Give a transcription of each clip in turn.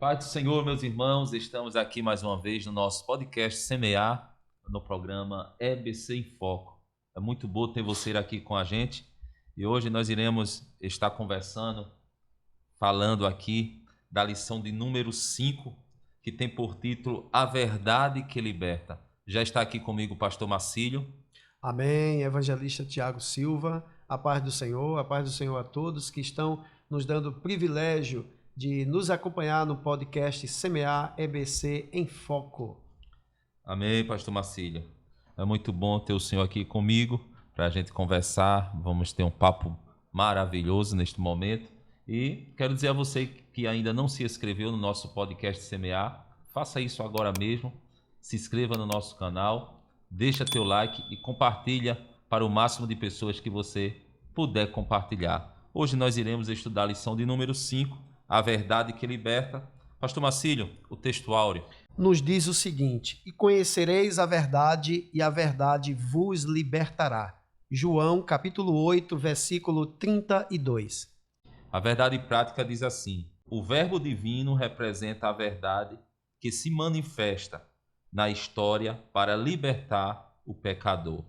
Paz do Senhor, meus irmãos, estamos aqui mais uma vez no nosso podcast Semear, no programa EBC em Foco. É muito bom ter você aqui com a gente e hoje nós iremos estar conversando, falando aqui da lição de número 5, que tem por título A Verdade que Liberta. Já está aqui comigo o pastor Marcílio. Amém, evangelista Tiago Silva, a paz do Senhor a todos que estão nos dando o privilégio de nos acompanhar no podcast Semear EBC em Foco. Amém, pastor Marcílio. É muito bom ter o senhor aqui comigo para a gente conversar. Vamos ter um papo maravilhoso neste momento. E quero dizer a você que ainda não se inscreveu no nosso podcast Semear, faça isso agora mesmo. Se inscreva no nosso canal, deixa teu like e compartilha para o máximo de pessoas que você puder compartilhar. Hoje nós iremos estudar a lição de número 5, A Verdade que Liberta. Pastor Marcílio, o texto áureo nos diz o seguinte: e conhecereis a verdade, e a verdade vos libertará. João, capítulo 8, versículo 32. A verdade prática diz assim: o verbo divino representa a verdade que se manifesta na história para libertar o pecador.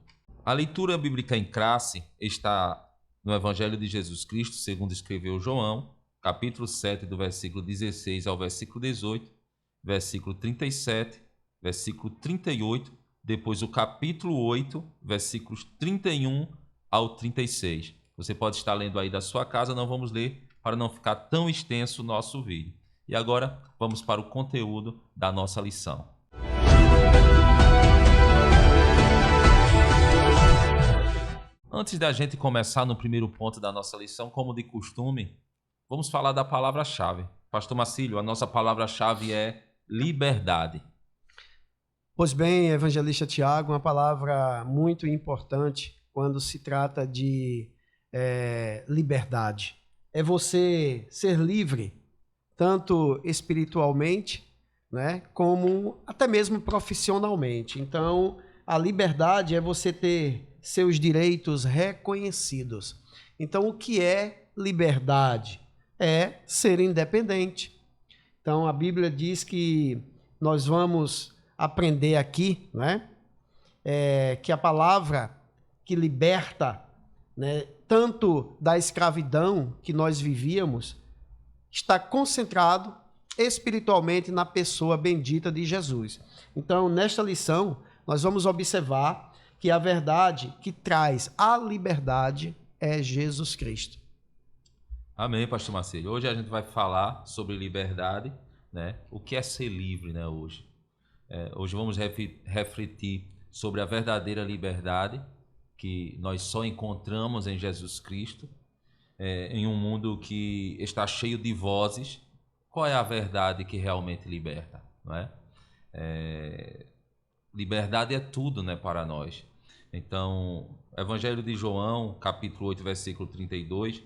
A leitura bíblica em classe está no Evangelho de Jesus Cristo, segundo escreveu João, capítulo 7, do versículo 16 ao versículo 18, versículo 37, versículo 38, depois o capítulo 8, versículos 31 ao 36. Você pode estar lendo aí da sua casa, não vamos ler para não ficar tão extenso o nosso vídeo. E agora vamos para o conteúdo da nossa lição. Antes da gente começar no primeiro ponto da nossa lição, como de costume, vamos falar da palavra-chave. Pastor Marcílio, a nossa palavra-chave é liberdade. Pois bem, evangelista Tiago, uma palavra muito importante quando se trata de liberdade. É você ser livre, tanto espiritualmente, né, como até mesmo profissionalmente. Então, a liberdade é você ter seus direitos reconhecidos. Então, o que é liberdade? É ser independente. Então, a Bíblia diz que nós vamos aprender aqui, né, que a palavra que liberta, né, tanto da escravidão que nós vivíamos, está concentrado espiritualmente na pessoa bendita de Jesus. Então, nesta lição, nós vamos observar que a verdade que traz a liberdade é Jesus Cristo. Amém, pastor Marcelo. Hoje a gente vai falar sobre liberdade, né? O que é ser livre, né, hoje. Hoje vamos refletir sobre a verdadeira liberdade que nós só encontramos em Jesus Cristo, em um mundo que está cheio de vozes. Qual é a verdade que realmente liberta, não é? Liberdade é tudo, né, para nós. Então, Evangelho de João, capítulo 8, versículo 32,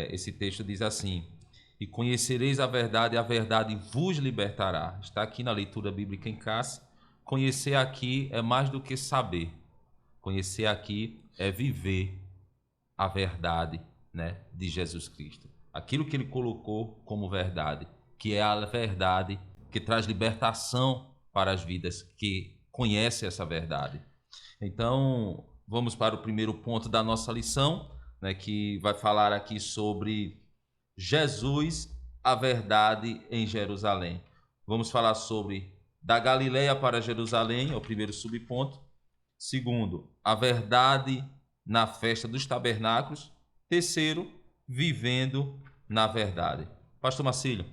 esse texto diz assim: e conhecereis a verdade vos libertará. Está aqui na leitura bíblica em casa. Conhecer aqui é mais do que saber. Conhecer aqui é viver a verdade, né, de Jesus Cristo. Aquilo que ele colocou como verdade, que é a verdade que traz libertação para as vidas que conhecem essa verdade. Então, vamos para o primeiro ponto da nossa lição, né, que vai falar aqui sobre Jesus, a verdade em Jerusalém. Vamos falar sobre da Galileia para Jerusalém, é o primeiro subponto. Segundo, a verdade na festa dos tabernáculos. Terceiro, vivendo na verdade. Pastor Marcílio.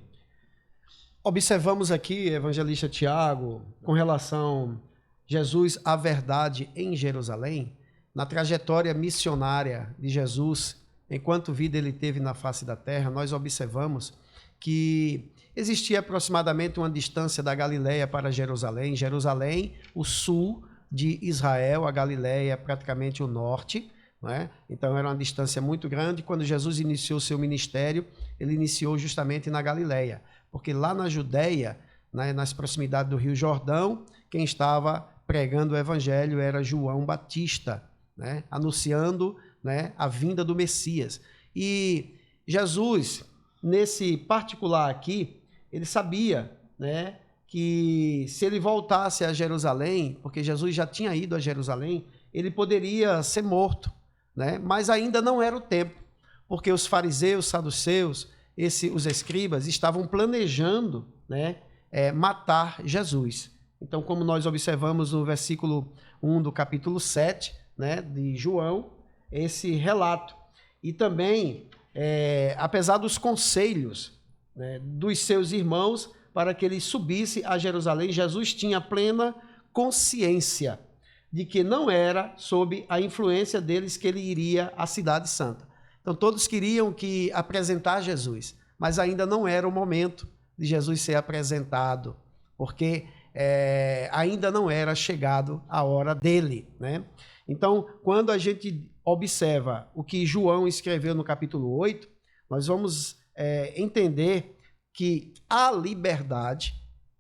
Observamos aqui, evangelista Tiago, com relação a Jesus, a verdade em Jerusalém, na trajetória missionária de Jesus, enquanto vida ele teve na face da terra, nós observamos que existia aproximadamente uma distância da Galileia para Jerusalém. Jerusalém, o sul de Israel, a Galileia, praticamente o norte, né? Então era uma distância muito grande. Quando Jesus iniciou seu ministério, ele iniciou justamente na Galileia, porque lá na Judeia, né, nas proximidades do Rio Jordão, quem estava pregando o evangelho era João Batista, né, anunciando, né, a vinda do Messias. E Jesus, nesse particular aqui, ele sabia, né, que se ele voltasse a Jerusalém, porque Jesus já tinha ido a Jerusalém, ele poderia ser morto, né? Mas ainda não era o tempo, porque os fariseus, saduceus, os escribas estavam planejando, né, matar Jesus. Então, como nós observamos no versículo 1 do capítulo 7, né, de João, esse relato. E também, apesar dos conselhos, né, dos seus irmãos para que ele subisse a Jerusalém, Jesus tinha plena consciência de que não era sob a influência deles que ele iria à Cidade Santa. Então, todos queriam apresentar Jesus, mas ainda não era o momento de Jesus ser apresentado, porque ainda não era chegado a hora dele, né? Então, quando a gente observa o que João escreveu no capítulo 8, nós vamos entender que a liberdade,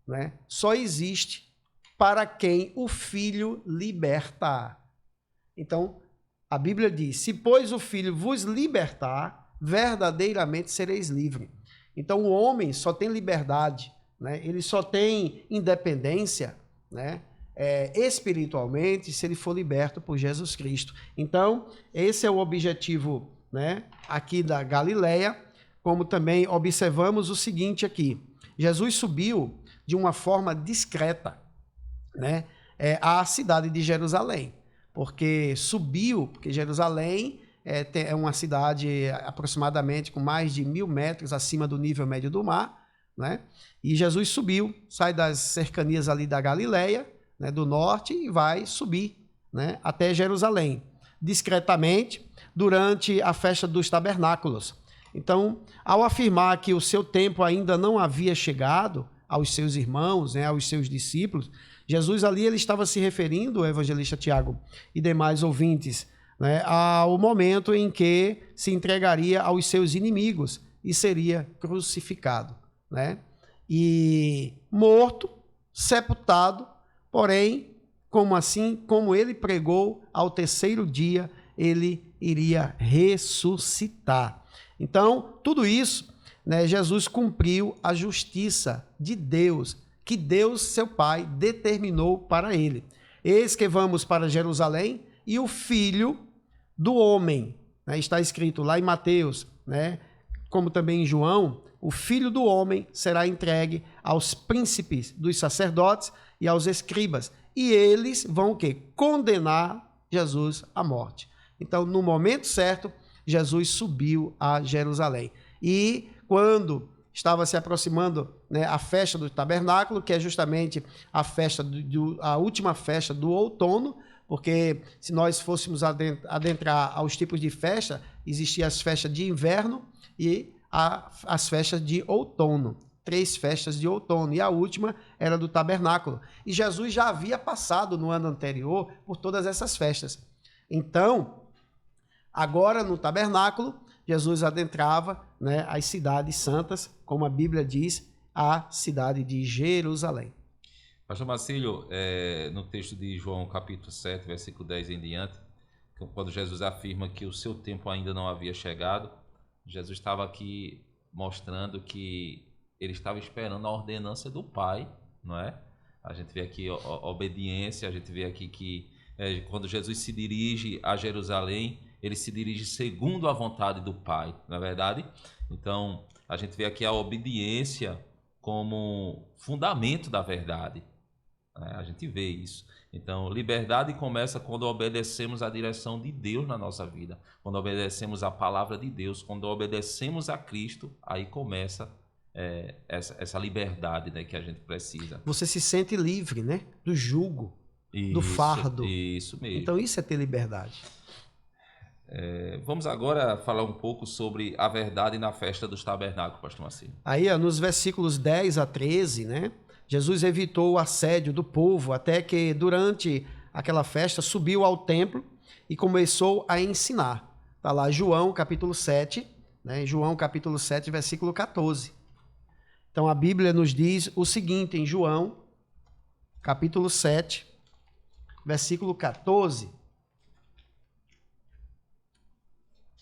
né, só existe para quem o Filho liberta. Então, a Bíblia diz: se, pois, o Filho vos libertar, verdadeiramente sereis livres. Então, o homem só tem liberdade, né? Ele só tem independência, né, espiritualmente, se ele for liberto por Jesus Cristo. Então, esse é o objetivo, né, aqui da Galileia, como também observamos o seguinte aqui: Jesus subiu de uma forma discreta, né, à cidade de Jerusalém, porque Jerusalém é uma cidade aproximadamente com mais de 1.000 metros acima do nível médio do mar, né? E Jesus subiu, sai das cercanias ali da Galileia, né, do norte, e vai subir, né, até Jerusalém, discretamente, durante a festa dos tabernáculos. Então, ao afirmar que o seu tempo ainda não havia chegado aos seus irmãos, né, aos seus discípulos, Jesus ali ele estava se referindo, o evangelista Tiago e demais ouvintes, né, ao momento em que se entregaria aos seus inimigos e seria crucificado, né? E morto, sepultado, porém, como ele pregou, ao terceiro dia ele iria ressuscitar. Então, tudo isso, né, Jesus cumpriu a justiça de Deus, que Deus, seu Pai, determinou para ele. Eis que vamos para Jerusalém e o Filho do Homem, né, está escrito lá em Mateus, né, como também em João, o Filho do Homem será entregue aos príncipes dos sacerdotes e aos escribas, e eles vão o quê? Condenar Jesus à morte. Então, no momento certo, Jesus subiu a Jerusalém. E quando estava se aproximando, né, a festa do tabernáculo, que é justamente a última festa do outono, porque se nós fôssemos adentrar aos tipos de festa, existiam as festas de inverno e as festas de outono. 3 festas de outono, e a última era do tabernáculo. E Jesus já havia passado no ano anterior por todas essas festas. Então, agora no tabernáculo, Jesus adentrava, né, as cidades santas, como a Bíblia diz, a cidade de Jerusalém. Pastor Marcílio, no texto de João capítulo 7, versículo 10 em diante, quando Jesus afirma que o seu tempo ainda não havia chegado, Jesus estava aqui mostrando que ele estava esperando a ordenança do Pai, não é? A gente vê aqui a obediência, a gente vê aqui que quando Jesus se dirige a Jerusalém, ele se dirige segundo a vontade do Pai, não é verdade? Então, a gente vê aqui a obediência como fundamento da verdade, né? A gente vê isso. Então, liberdade começa quando obedecemos à direção de Deus na nossa vida, quando obedecemos à palavra de Deus, quando obedecemos a Cristo, aí começa essa liberdade, né, que a gente precisa. Você se sente livre, né, do jugo, do fardo. Isso mesmo. Então, isso é ter liberdade. Vamos agora falar um pouco sobre a verdade na festa dos tabernáculos, pastor Marcílio. Aí, nos versículos 10 a 13, né, Jesus evitou o assédio do povo até que, durante aquela festa, subiu ao templo e começou a ensinar. Está lá João, capítulo 7, né, João, capítulo 7, versículo 14. Então, a Bíblia nos diz o seguinte, em João, capítulo 7, versículo 14.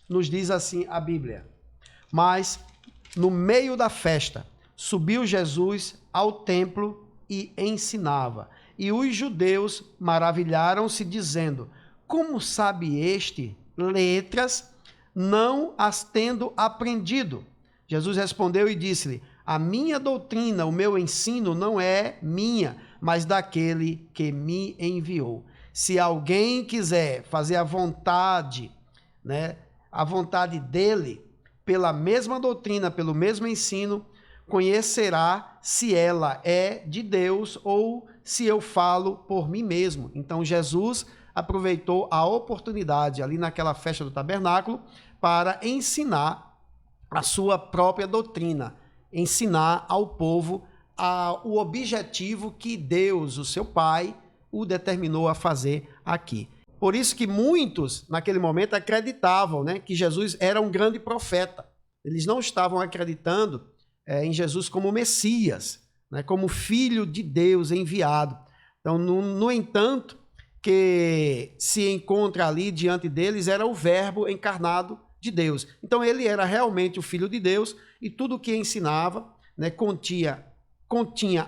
Nos diz assim a Bíblia: mas, no meio da festa, subiu Jesus ao templo e ensinava. E os judeus maravilharam-se, dizendo: como sabe este letras, não as tendo aprendido? Jesus respondeu e disse-lhe: a minha doutrina, o meu ensino não é minha, mas daquele que me enviou. Se alguém quiser fazer a vontade, né, a vontade dele, pela mesma doutrina, pelo mesmo ensino, conhecerá se ela é de Deus ou se eu falo por mim mesmo. Então Jesus aproveitou a oportunidade ali naquela festa do tabernáculo para ensinar a sua própria doutrina, ensinar ao povo o objetivo que Deus, o seu Pai, o determinou a fazer aqui. Por isso que muitos, naquele momento, acreditavam, né, que Jesus era um grande profeta. Eles não estavam acreditando em Jesus como Messias, né, como Filho de Deus enviado. Então, no entanto, que se encontra ali diante deles era o Verbo encarnado de Deus. Então, ele era realmente o Filho de Deus e tudo o que ensinava, né, continha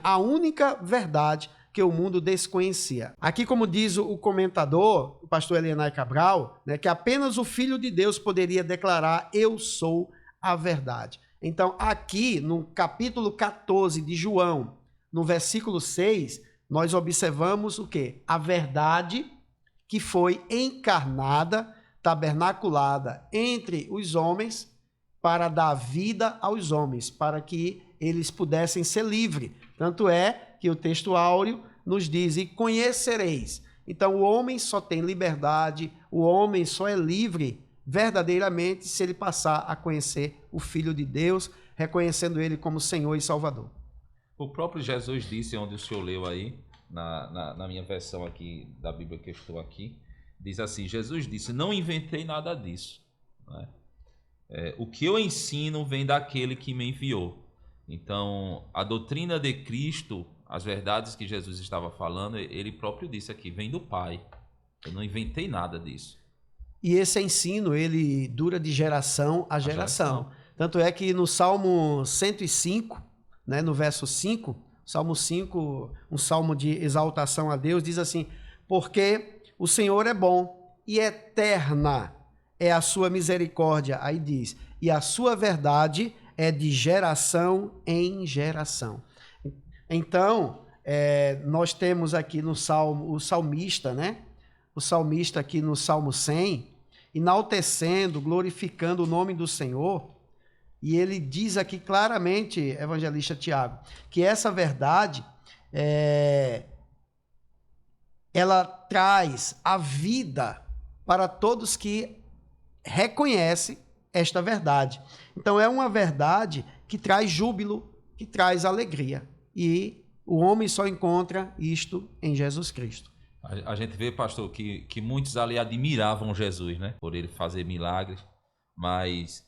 a única verdade que o mundo desconhecia. Aqui, como diz o comentador, o pastor Elianai Cabral, né, que apenas o Filho de Deus poderia declarar: eu sou a verdade. Então, aqui no capítulo 14 de João, no versículo 6, nós observamos o quê? A verdade que foi encarnada, tabernaculada entre os homens para dar vida aos homens, para que eles pudessem ser livres. Tanto é que o texto áureo nos diz: e conhecereis. Então, o homem só tem liberdade, o homem só é livre verdadeiramente se ele passar a conhecer o Filho de Deus, reconhecendo ele como Senhor e Salvador. O próprio Jesus disse, onde o senhor leu aí, na minha versão aqui da Bíblia que eu estou aqui, diz assim: Jesus disse: não inventei nada disso, né? O que eu ensino vem daquele que me enviou. Então, a doutrina de Cristo, as verdades que Jesus estava falando, ele próprio disse aqui, vem do Pai. Eu não inventei nada disso. E esse ensino, ele dura de geração a geração. Tanto é que no Salmo 105, né, no verso 5, Salmo 5, um salmo de exaltação a Deus, diz assim: porque o Senhor é bom e eterna é a sua misericórdia. Aí diz: e a sua verdade é de geração em geração. Então, nós temos aqui no Salmo, o salmista, né? O salmista aqui no Salmo 100, enaltecendo, glorificando o nome do Senhor. E ele diz aqui claramente, evangelista Tiago, que essa verdade, ela traz a vida para todos que reconhecem esta verdade. Então, é uma verdade que traz júbilo, que traz alegria. E o homem só encontra isto em Jesus Cristo. A gente vê, pastor, que muitos ali admiravam Jesus, né? Por ele fazer milagres, mas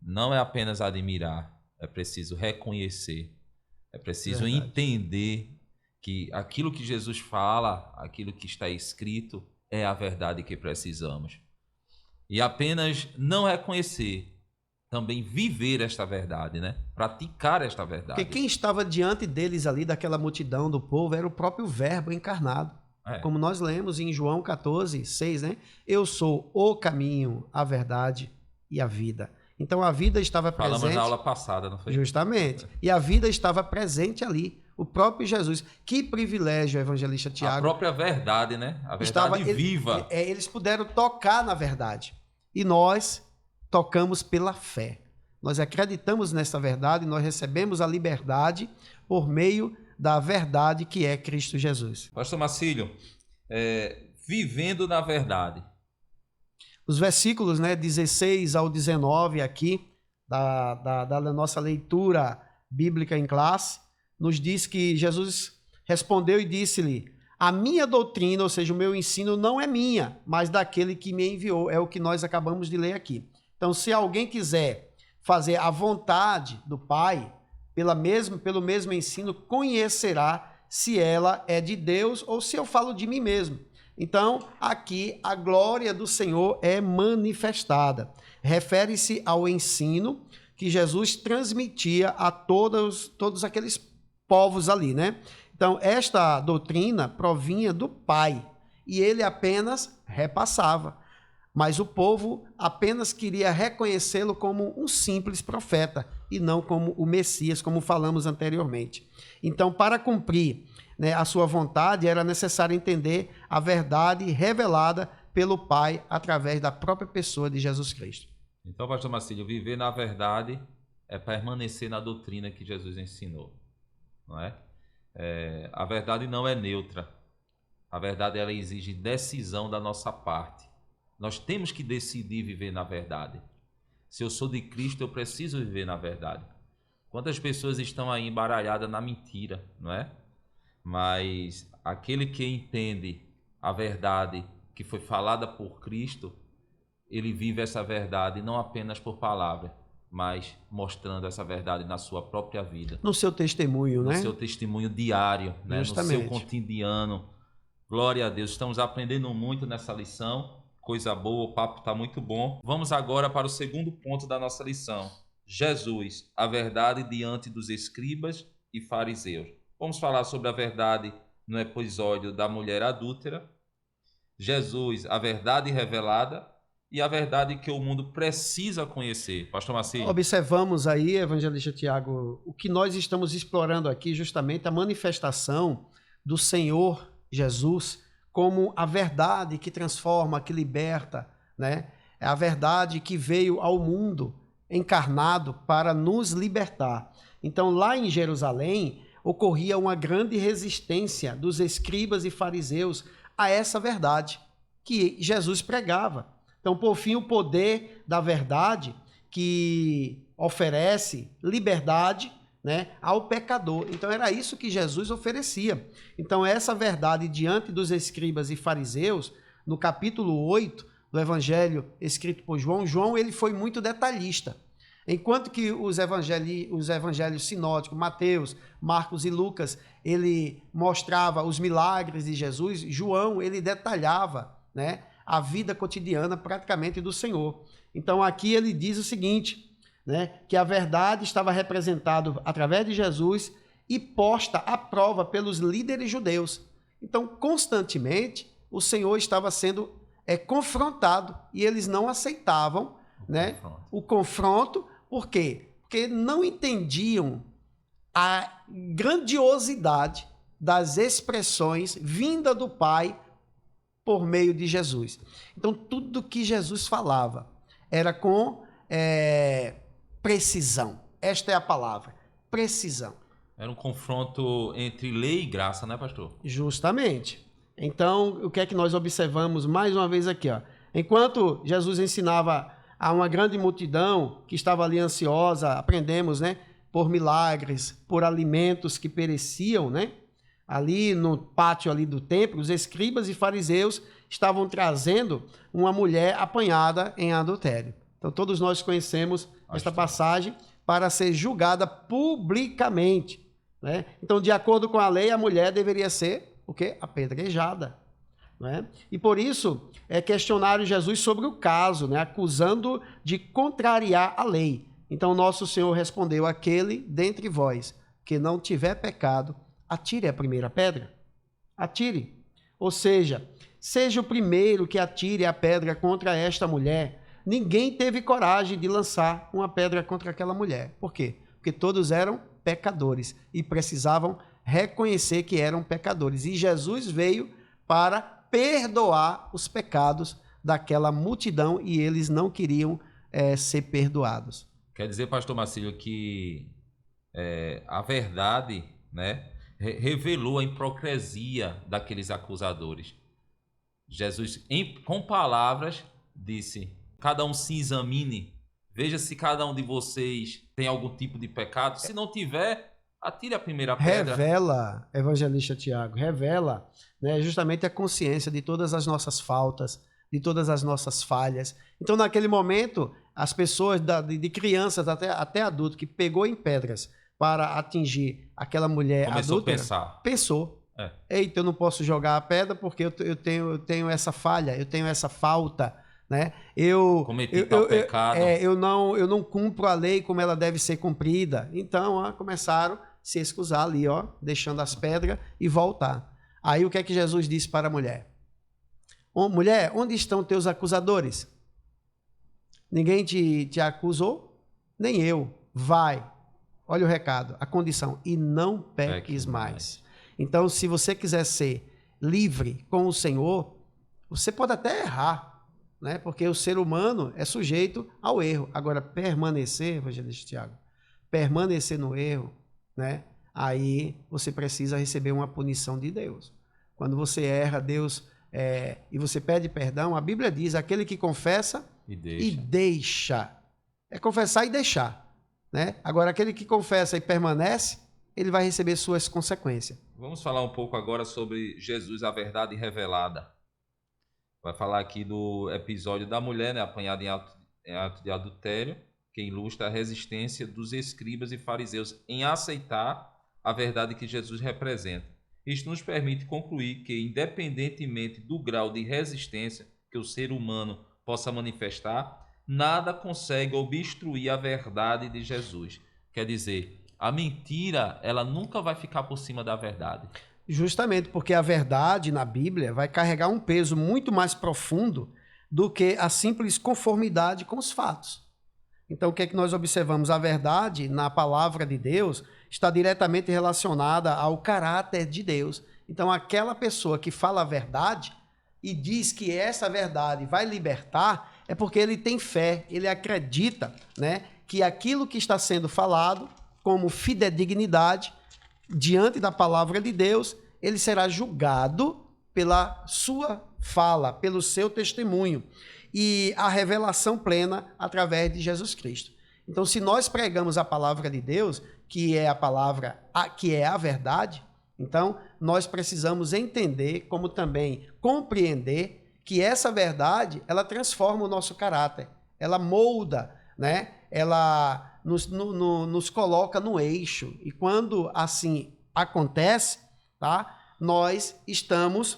não é apenas admirar, é preciso reconhecer, é preciso entender que aquilo que Jesus fala, aquilo que está escrito, é a verdade que precisamos. E apenas não reconhecer, também viver esta verdade, né? Praticar esta verdade. Porque quem estava diante deles ali, daquela multidão do povo, era o próprio Verbo encarnado. Como nós lemos em João 14, 6, né? Eu sou o caminho, a verdade e a vida. Então a vida estava presente. Falamos na aula passada, não foi? Justamente. E a vida estava presente ali. O próprio Jesus. Que privilégio, evangelista Tiago. A própria verdade, né? A verdade viva. Eles puderam tocar na verdade. E nós tocamos pela fé. Nós acreditamos nessa verdade, nós recebemos a liberdade por meio da verdade que é Cristo Jesus. Pastor Marcílio, vivendo na verdade. Os versículos, né, 16 ao 19 aqui, da nossa leitura bíblica em classe, nos diz que Jesus respondeu e disse-lhe: a minha doutrina, ou seja, o meu ensino, não é minha, mas daquele que me enviou. É o que nós acabamos de ler aqui. Então, se alguém quiser fazer a vontade do Pai, pelo mesmo ensino, conhecerá se ela é de Deus ou se eu falo de mim mesmo. Então, aqui a glória do Senhor é manifestada. Refere-se ao ensino que Jesus transmitia a todos aqueles povos ali, né? Então, esta doutrina provinha do Pai e ele apenas repassava. Mas o povo apenas queria reconhecê-lo como um simples profeta e não como o Messias, como falamos anteriormente. Então, para cumprir, né, a sua vontade, era necessário entender a verdade revelada pelo Pai através da própria pessoa de Jesus Cristo. Então, pastor Marcílio, viver na verdade é permanecer na doutrina que Jesus ensinou, não é? A verdade não é neutra. A verdade, ela exige decisão da nossa parte. Nós temos que decidir viver na verdade. Se eu sou de Cristo, eu preciso viver na verdade. Quantas pessoas estão aí embaralhadas na mentira, não é? Mas aquele que entende a verdade que foi falada por Cristo, ele vive essa verdade não apenas por palavra, mas mostrando essa verdade na sua própria vida. No seu testemunho, né? No seu testemunho diário, né? No seu cotidiano. Glória a Deus. Estamos aprendendo muito nessa lição. Coisa boa, o papo está muito bom. Vamos agora para o segundo ponto da nossa lição. Jesus, a verdade diante dos escribas e fariseus. Vamos falar sobre a verdade no episódio da mulher adúltera. Jesus, a verdade revelada e a verdade que o mundo precisa conhecer. Pastor Marcílio. Observamos aí, evangelista Tiago, o que nós estamos explorando aqui, justamente a manifestação do Senhor Jesus como a verdade que transforma, que liberta, né? É a verdade que veio ao mundo encarnado para nos libertar. Então, lá em Jerusalém, ocorria uma grande resistência dos escribas e fariseus a essa verdade que Jesus pregava. Então, por fim, o poder da verdade que oferece liberdade, né, ao pecador. Então, era isso que Jesus oferecia. Então, essa verdade diante dos escribas e fariseus, no capítulo 8 do Evangelho escrito por João, João ele foi muito detalhista. Enquanto que os evangelhos sinóticos, Mateus, Marcos e Lucas, ele mostrava os milagres de Jesus, João ele detalhava, né, a vida cotidiana praticamente do Senhor. Então, aqui ele diz o seguinte, né, que a verdade estava representada através de Jesus e posta à prova pelos líderes judeus. Então, constantemente, o Senhor estava sendo confrontado e eles não aceitavam, né, o confronto. Por quê? Porque não entendiam a grandiosidade das expressões vinda do Pai por meio de Jesus. Então, tudo que Jesus falava era com precisão. Esta é a palavra, precisão. Era um confronto entre lei e graça, né, pastor? Justamente. Então, o que é que nós observamos mais uma vez aqui, ó? Enquanto Jesus ensinava a uma grande multidão que estava ali ansiosa, aprendemos, né, por milagres, por alimentos que pereciam, né? Ali no pátio ali do templo, os escribas e fariseus estavam trazendo uma mulher apanhada em adultério. Então, todos nós conhecemos esta passagem para ser julgada publicamente, né? Então, de acordo com a lei, a mulher deveria ser o quê? Apedrejada, né? E por isso questionaram Jesus sobre o caso, né? Acusando de contrariar a lei. Então, nosso Senhor respondeu: aquele dentre vós que não tiver pecado, atire a primeira pedra. Atire. Ou seja, seja o primeiro que atire a pedra contra esta mulher. Ninguém teve coragem de lançar uma pedra contra aquela mulher. Por quê? Porque todos eram pecadores e precisavam reconhecer que eram pecadores. E Jesus veio para perdoar os pecados daquela multidão e eles não queriam ser perdoados. Quer dizer, pastor Marcílio, que a verdade, né, revelou a hipocrisia daqueles acusadores. Jesus, com palavras, disse: cada um se examine, veja se cada um de vocês tem algum tipo de pecado. Se não tiver, atire a primeira pedra. Revela, evangelista Tiago, revela, né, justamente a consciência de todas as nossas faltas, de todas as nossas falhas. Então, naquele momento, as pessoas, de crianças até adultos, que pegou em pedras para atingir aquela mulher adúltera, pensou, eita, eu não posso jogar a pedra porque eu tenho essa falha, eu tenho essa falta, né? Cometi tal pecado. Eu não cumpro a lei como ela deve ser cumprida. Então, começaram a se excusar ali, deixando as pedras e voltar. Aí o que é que Jesus disse para a mulher? Mulher, onde estão teus acusadores? Ninguém te acusou? Nem eu. Vai. Olha o recado, a condição. E não peques mais. Então, se você quiser ser livre com o Senhor, você pode até errar, né? Porque o ser humano é sujeito ao erro. Agora, permanecer, evangelista Tiago, permanecer no erro, né? Aí você precisa receber uma punição de Deus. Quando você erra, Deus... e você pede perdão, a Bíblia diz, aquele que confessa e deixa. É confessar e deixar, né? Agora, aquele que confessa e permanece, ele vai receber suas consequências. Vamos falar um pouco agora sobre Jesus, a verdade revelada. Vai falar aqui do episódio da mulher, né, apanhada em ato de adultério, que ilustra a resistência dos escribas e fariseus em aceitar a verdade que Jesus representa. Isto nos permite concluir que, independentemente do grau de resistência que o ser humano possa manifestar, nada consegue obstruir a verdade de Jesus. Quer dizer, a mentira, ela nunca vai ficar por cima da verdade. Justamente porque a verdade na Bíblia vai carregar um peso muito mais profundo do que a simples conformidade com os fatos. Então, o que é que nós observamos? A verdade na palavra de Deus está diretamente relacionada ao caráter de Deus. Então, aquela pessoa que fala a verdade e diz que essa verdade vai libertar, é porque ele tem fé, ele acredita, né, que aquilo que está sendo falado como fidedignidade diante da palavra de Deus, ele será julgado pela sua fala, pelo seu testemunho e a revelação plena através de Jesus Cristo. Então, se nós pregamos a palavra de Deus, que é a palavra, que é a verdade, então nós precisamos entender, como também compreender que essa verdade, ela transforma o nosso caráter, ela molda, né? Ela nos coloca no eixo. E quando assim acontece, tá? Nós estamos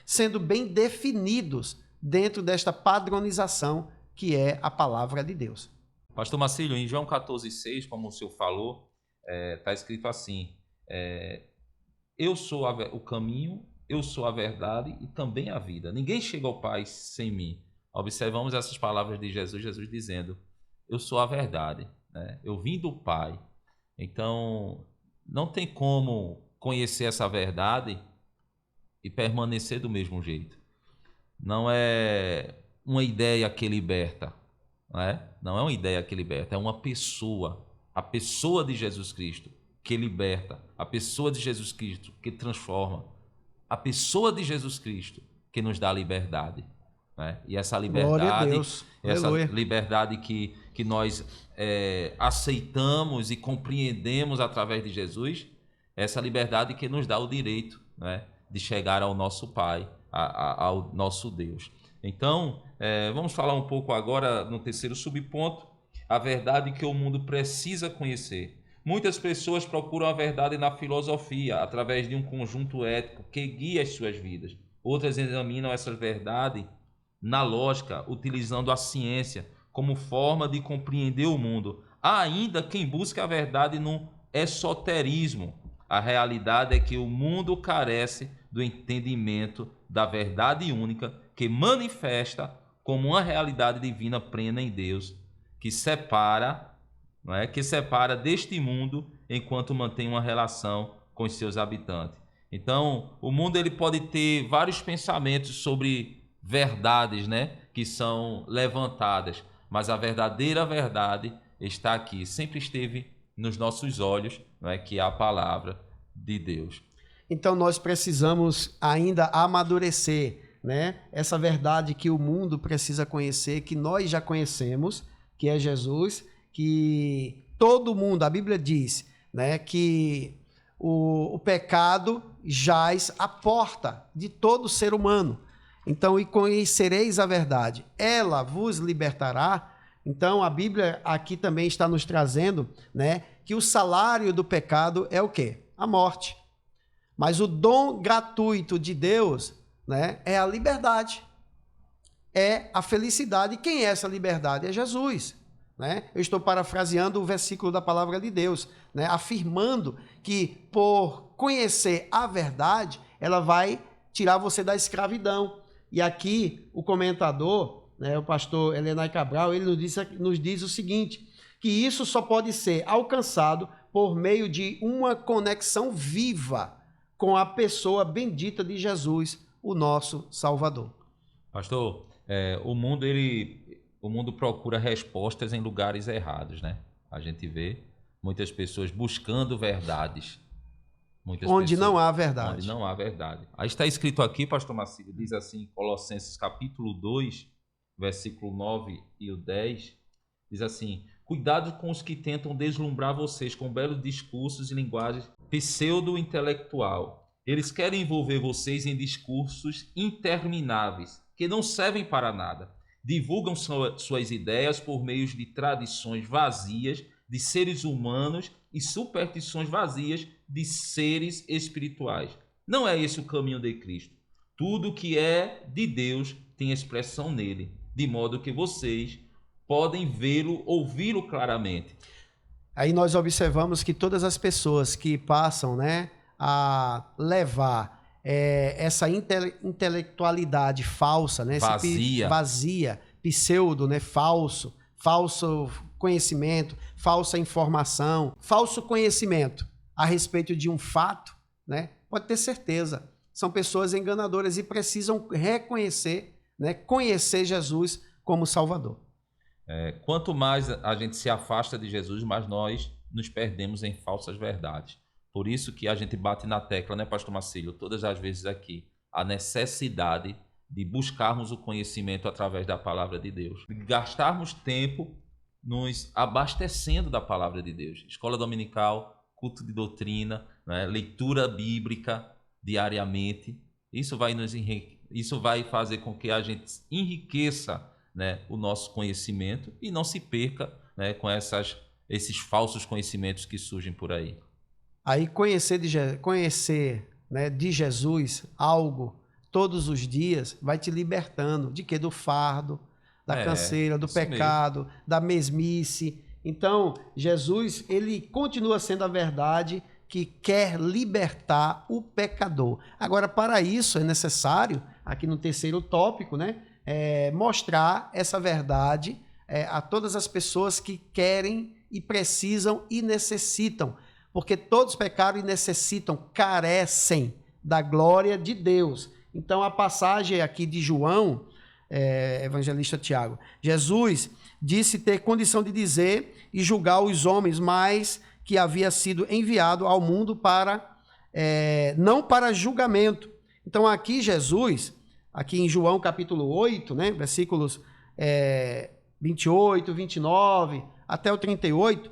sendo bem definidos dentro desta padronização que é a palavra de Deus. Pastor Marcílio, em João 14,6, como o senhor falou, está escrito assim, eu sou o caminho, eu sou a verdade e também a vida. Ninguém chega ao Pai sem mim. Observamos essas palavras de Jesus, Jesus dizendo, eu sou a verdade, né? Eu vim do Pai. Então, não tem como conhecer essa verdade e permanecer do mesmo jeito. Não é uma ideia que liberta, não é uma ideia que liberta, é uma pessoa, a pessoa de Jesus Cristo que liberta, a pessoa de Jesus Cristo que transforma, a pessoa de Jesus Cristo que nos dá liberdade. Né? E essa liberdade que nós aceitamos e compreendemos através de Jesus, essa liberdade que nos dá o direito, né, de chegar ao nosso Pai, ao nosso Deus. Então, vamos falar um pouco agora no terceiro subponto, a verdade que o mundo precisa conhecer. Muitas pessoas procuram a verdade na filosofia, através de um conjunto ético que guia as suas vidas. Outras examinam essa verdade na lógica, utilizando a ciência como forma de compreender o mundo. Há ainda quem busca a verdade no esoterismo. A realidade é que o mundo carece do entendimento da verdade única que manifesta como uma realidade divina plena em Deus, que separa deste mundo enquanto mantém uma relação com os seus habitantes. Então, o mundo ele pode ter vários pensamentos sobre verdades, né, que são levantadas, mas a verdadeira verdade está aqui, sempre esteve nos nossos olhos, que é a palavra de Deus. Então nós precisamos ainda amadurecer, né, essa verdade que o mundo precisa conhecer, que nós já conhecemos, que é Jesus, que todo mundo, a Bíblia diz, né, que o pecado jaz à porta de todo ser humano. Então, e conhecereis a verdade, ela vos libertará. Então, a Bíblia aqui também está nos trazendo, né, que o salário do pecado é o quê? A morte. Mas o dom gratuito de Deus, né, é a liberdade. é a felicidade. Quem é essa liberdade? É Jesus. Né? Eu estou parafraseando o versículo da palavra de Deus, né? Afirmando que por conhecer a verdade, ela vai tirar você da escravidão. E aqui o comentador, né, o pastor Helenay Cabral, ele nos diz o seguinte, que isso só pode ser alcançado por meio de uma conexão viva com a pessoa bendita de Jesus, o nosso Salvador. Pastor, o mundo procura respostas em lugares errados, né? A gente vê muitas pessoas buscando verdades. Onde não há verdade. Onde não há verdade. Aí está escrito aqui, pastor Marcílio, diz assim, Colossenses capítulo 2, versículo 9 e o 10, diz assim, cuidado com os que tentam deslumbrar vocês com belos discursos e linguagem pseudo-intelectual. Eles querem envolver vocês em discursos intermináveis, que não servem para nada. Divulgam suas ideias por meio de tradições vazias de seres humanos e superstições vazias de seres espirituais. Não é esse o caminho de Cristo. Tudo que é de Deus tem expressão nele, de modo que vocês podem vê-lo, ouvi-lo claramente. Aí nós observamos que todas as pessoas que passam, né, a levar essa intelectualidade falsa, né, vazia, pseudo, né, falso conhecimento, falsa informação, falso conhecimento a respeito de um fato, né, pode ter certeza, são pessoas enganadoras e precisam reconhecer, né, conhecer Jesus como Salvador. Quanto mais a gente se afasta de Jesus, mais nós nos perdemos em falsas verdades. Por isso que a gente bate na tecla, né, pastor Marcílio, todas as vezes aqui, a necessidade de buscarmos o conhecimento através da palavra de Deus. De gastarmos tempo nos abastecendo da palavra de Deus. Escola dominical, culto de doutrina, né, leitura bíblica diariamente. Isso vai fazer com que a gente enriqueça, né, o nosso conhecimento e não se perca, né, com esses falsos conhecimentos que surgem por aí. Aí conhecer, né, de Jesus algo todos os dias vai te libertando. De quê? Do fardo, da canseira, do pecado, mesmo, da mesmice. Então, Jesus, ele continua sendo a verdade que quer libertar o pecador. Agora, para isso é necessário, aqui no terceiro tópico, né, mostrar essa verdade a todas as pessoas que querem e precisam e necessitam. Porque todos pecaram e necessitam, carecem da glória de Deus. Então, a passagem aqui de João, evangelista Tiago, Jesus disse ter condição de dizer e julgar os homens, mas que havia sido enviado ao mundo não para julgamento. Então, aqui Jesus, aqui em João capítulo 8, né, versículos 28, 29 até o 38,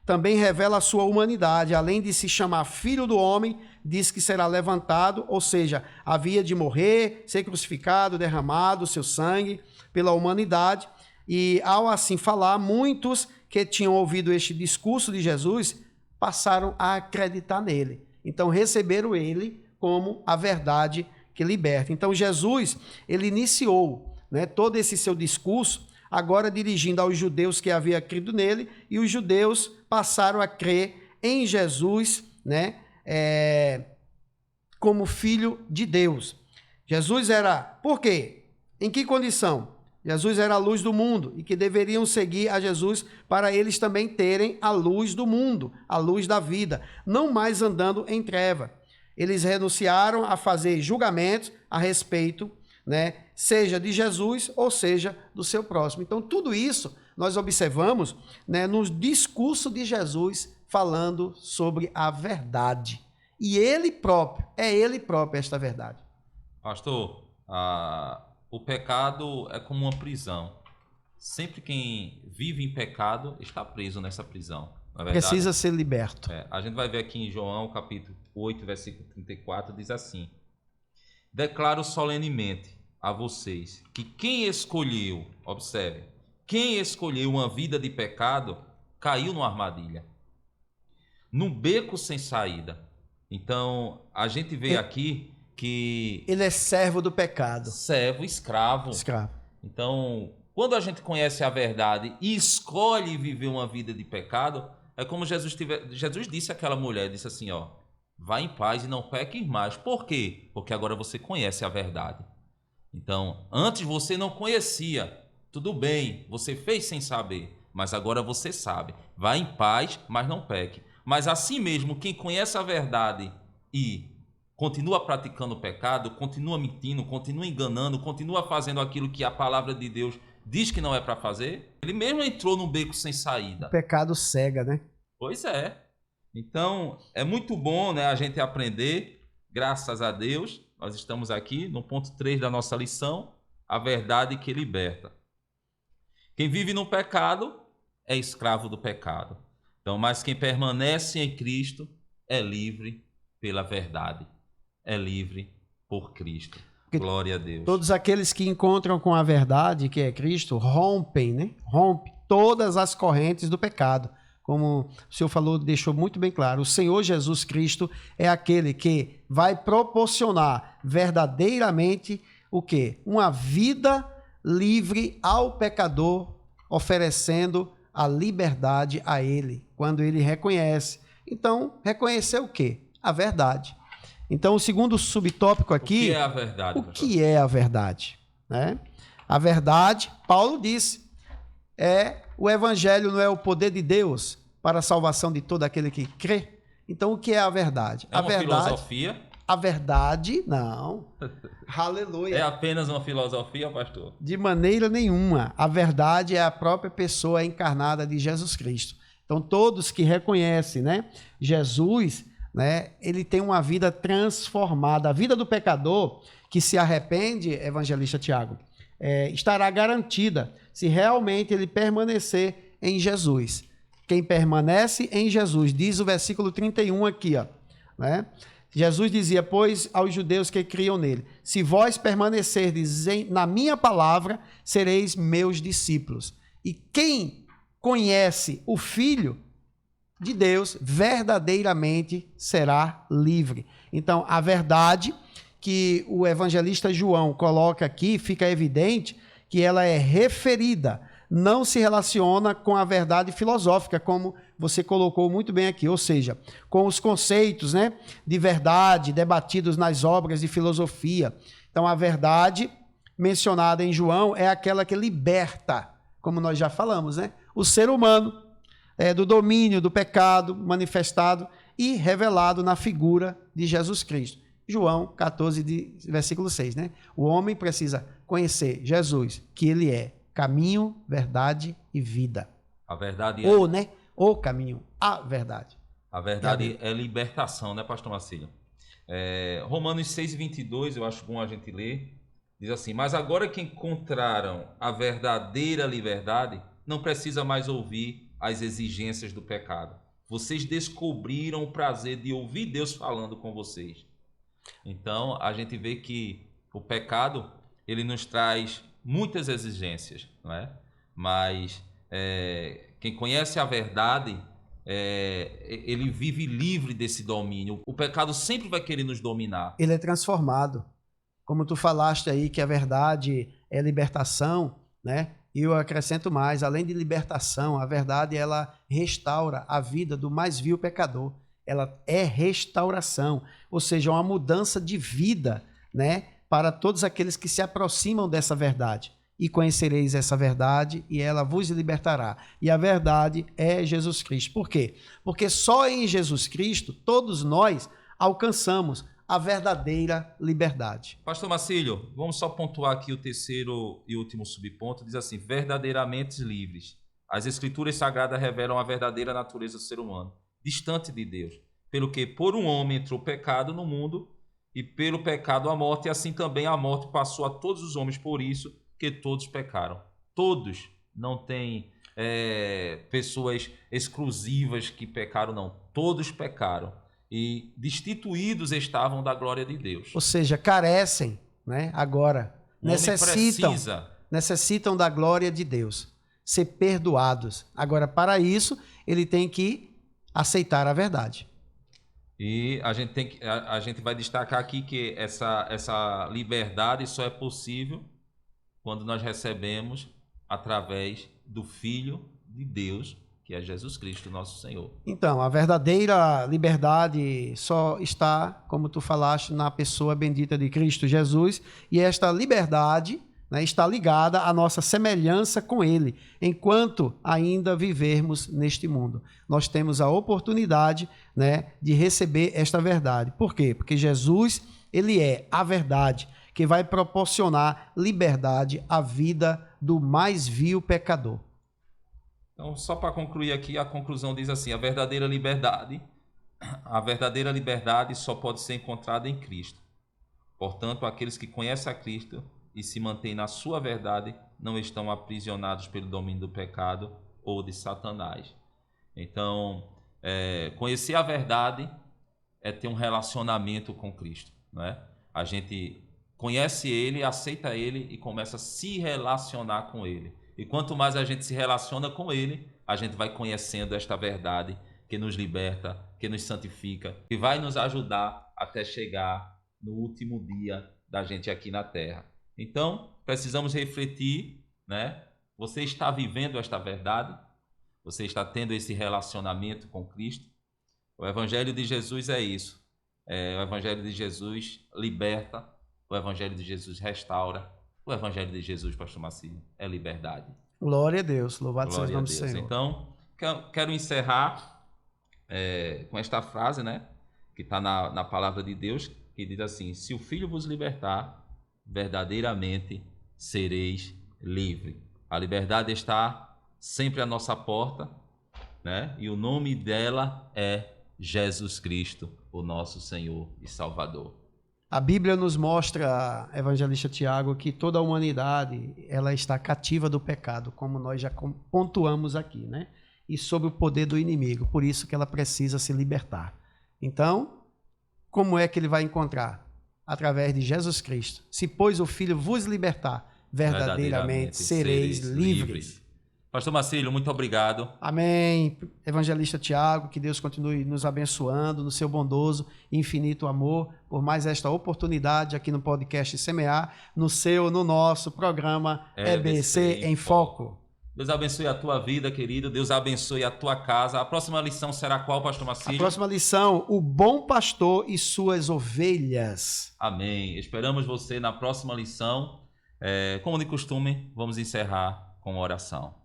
também revela a sua humanidade. Além de se chamar Filho do Homem, diz que será levantado, ou seja, havia de morrer, ser crucificado, derramado o seu sangue pela humanidade. E ao assim falar, muitos que tinham ouvido este discurso de Jesus passaram a acreditar nele. Então receberam ele como a verdade que liberta. Então Jesus, ele iniciou, né, todo esse seu discurso, agora dirigindo aos judeus que haviam crido nele, e os judeus passaram a crer em Jesus, né, como Filho de Deus. Jesus era, por quê? Em que condição? Jesus era a luz do mundo e que deveriam seguir a Jesus para eles também terem a luz do mundo, a luz da vida, não mais andando em treva. Eles renunciaram a fazer julgamentos a respeito, né, seja de Jesus ou seja do seu próximo. Então, tudo isso nós observamos, né, no discurso de Jesus falando sobre a verdade. E ele próprio, esta verdade. Pastor, o pecado é como uma prisão. Sempre quem vive em pecado está preso nessa prisão. Não é verdade? Precisa ser liberto. A gente vai ver aqui em João, capítulo 8, versículo 34, diz assim: declaro solenemente a vocês que quem escolheu, observe, quem escolheu uma vida de pecado, caiu numa armadilha, num beco sem saída. Então, a gente vê aqui que... ele é servo do pecado. Servo, escravo. Então, quando a gente conhece a verdade e escolhe viver uma vida de pecado, é como Jesus disse àquela mulher, disse assim, ó, vá em paz e não peques mais. Por quê? Porque agora você conhece a verdade. Então, antes você não conhecia, tudo bem, você fez sem saber, mas agora você sabe. Vá em paz, mas não peque. Mas assim mesmo, quem conhece a verdade e continua praticando o pecado, continua mentindo, continua enganando, continua fazendo aquilo que a palavra de Deus diz que não é para fazer, ele mesmo entrou num beco sem saída. O pecado cega, né? Pois é. Então, é muito bom, né, a gente aprender, graças a Deus. Nós estamos aqui no ponto 3 da nossa lição, a verdade que liberta. Quem vive no pecado é escravo do pecado. Então, mas quem permanece em Cristo é livre pela verdade. É livre por Cristo. Glória a Deus. Todos aqueles que encontram com a verdade, que é Cristo, rompem, né? Rompe todas as correntes do pecado. Como o senhor falou, deixou muito bem claro, o Senhor Jesus Cristo é aquele que vai proporcionar verdadeiramente o quê? Uma vida livre ao pecador, oferecendo a liberdade a ele, quando ele reconhece. Então, reconhecer o quê? A verdade. Então, o segundo subtópico aqui... O que é a verdade? O que é a verdade? Né? A verdade, Paulo disse, o evangelho não é o poder de Deus para a salvação de todo aquele que crê. Então, o que é a verdade? É uma filosofia? A verdade, não. Aleluia. É apenas uma filosofia, pastor? De maneira nenhuma. A verdade é a própria pessoa encarnada de Jesus Cristo. Então, todos que reconhecem, né, Jesus, né, ele tem uma vida transformada. A vida do pecador que se arrepende, evangelista Tiago, estará garantida se realmente ele permanecer em Jesus. Quem permanece em Jesus, diz o versículo 31 aqui, ó, né? Jesus dizia, pois, aos judeus que criam nele, se vós permanecerdes na minha palavra, sereis meus discípulos. E quem conhece o Filho de Deus, verdadeiramente será livre. Então, a verdade que o evangelista João coloca aqui, fica evidente que ela é referida, não se relaciona com a verdade filosófica, como você colocou muito bem aqui, ou seja, com os conceitos, né, de verdade debatidos nas obras de filosofia. Então, a verdade mencionada em João é aquela que liberta, como nós já falamos, né, o ser humano do domínio do pecado manifestado e revelado na figura de Jesus Cristo. João 14, versículo 6, né? O homem precisa conhecer Jesus, que ele é caminho, verdade e vida. A verdade é... né? O caminho, a verdade. A verdade é libertação, né, pastor Marcílio? Romanos 6, 22, eu acho bom a gente ler, diz assim, mas agora que encontraram a verdadeira liberdade, não precisa mais ouvir as exigências do pecado. Vocês descobriram o prazer de ouvir Deus falando com vocês. Então, a gente vê que o pecado, ele nos traz muitas exigências, não é? Mas quem conhece a verdade, ele vive livre desse domínio. O pecado sempre vai querer nos dominar. Ele é transformado. Como tu falaste aí que a verdade é libertação, né? E eu acrescento mais, além de libertação, a verdade ela restaura a vida do mais vil pecador. Ela é restauração, ou seja, uma mudança de vida, né, para todos aqueles que se aproximam dessa verdade. E conhecereis essa verdade e ela vos libertará. E a verdade é Jesus Cristo. Por quê? Porque só em Jesus Cristo todos nós alcançamos a verdadeira liberdade. Pastor Marcílio, vamos só pontuar aqui o terceiro e último subponto. Diz assim, verdadeiramente livres. As Escrituras Sagradas revelam a verdadeira natureza do ser humano, distante de Deus, pelo que por um homem entrou o pecado no mundo e pelo pecado a morte, e assim também a morte passou a todos os homens, por isso que todos pecaram. Todos, não tem pessoas exclusivas que pecaram, não. Todos pecaram e destituídos estavam da glória de Deus. Ou seja, carecem, né? Agora, necessitam da glória de Deus, ser perdoados. Agora, para isso, ele tem que aceitar a verdade. E a gente vai destacar aqui que essa liberdade só é possível quando nós recebemos através do Filho de Deus, que é Jesus Cristo, nosso Senhor. Então, a verdadeira liberdade só está, como tu falaste, na pessoa bendita de Cristo Jesus, e esta liberdade, né, está ligada à nossa semelhança com Ele, enquanto ainda vivermos neste mundo. Nós temos a oportunidade, né, de receber esta verdade. Por quê? Porque Jesus, ele é a verdade que vai proporcionar liberdade à vida do mais vil pecador. Então, só para concluir aqui, a conclusão diz assim: a verdadeira liberdade só pode ser encontrada em Cristo. Portanto, aqueles que conhecem a Cristo e se mantêm na sua verdade não estão aprisionados pelo domínio do pecado ou de Satanás. Então, conhecer a verdade é ter um relacionamento com Cristo, né? A gente conhece Ele, aceita Ele e começa a se relacionar com Ele. E quanto mais a gente se relaciona com Ele, a gente vai conhecendo esta verdade que nos liberta, que nos santifica, que vai nos ajudar até chegar no último dia da gente aqui na Terra. Então, precisamos refletir, né? Você está vivendo esta verdade? Você está tendo esse relacionamento com Cristo? O Evangelho de Jesus é isso. O Evangelho de Jesus liberta, o Evangelho de Jesus restaura, o Evangelho de Jesus, pastor Marcílio, é liberdade. Glória a Deus, louvado seja o nome do Senhor. Então, quero encerrar com esta frase, né, que está na palavra de Deus, que diz assim: se o Filho vos libertar, verdadeiramente sereis livres. A liberdade está sempre à nossa porta, né? E o nome dela é Jesus Cristo, o nosso Senhor e Salvador. A Bíblia nos mostra, evangelista Tiago, que toda a humanidade ela está cativa do pecado, como nós já pontuamos aqui, né? E sob o poder do inimigo, por isso que ela precisa se libertar. Então, como é que ele vai encontrar? Através de Jesus Cristo. Se, pois, o Filho vos libertar, verdadeiramente sereis livres. Pastor Marcílio, muito obrigado. Amém. Evangelista Tiago, que Deus continue nos abençoando no seu bondoso e infinito amor, por mais esta oportunidade aqui no podcast Semear, no nosso programa EBC em Foco. Deus abençoe a tua vida, querido. Deus abençoe a tua casa. A próxima lição será qual, pastor Marcílio? A próxima lição, o bom pastor e suas ovelhas. Amém. Esperamos você na próxima lição. Como de costume, vamos encerrar com oração.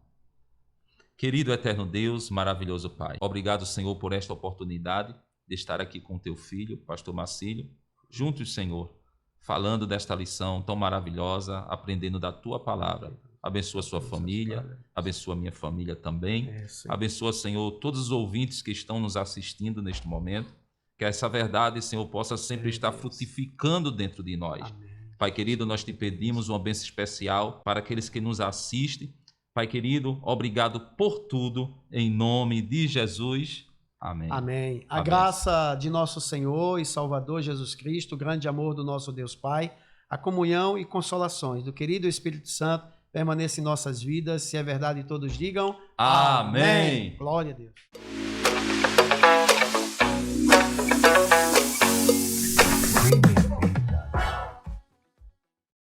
Querido eterno Deus, maravilhoso Pai, obrigado, Senhor, por esta oportunidade de estar aqui com teu filho, pastor Marcílio, juntos, Senhor, falando desta lição tão maravilhosa, aprendendo da tua palavra. Abençoa a sua família, abençoa a minha família também. Abençoa, Senhor, todos os ouvintes que estão nos assistindo neste momento. Que essa verdade, Senhor, possa sempre estar frutificando dentro de nós. Amém. Pai querido, nós te pedimos uma bênção especial para aqueles que nos assistem. Pai querido, obrigado por tudo, em nome de Jesus. Amém. Amém. A graça de nosso Senhor e Salvador Jesus Cristo, o grande amor do nosso Deus Pai, a comunhão e consolações do querido Espírito Santo permaneça em nossas vidas. Se é verdade, todos digam amém. Glória a Deus.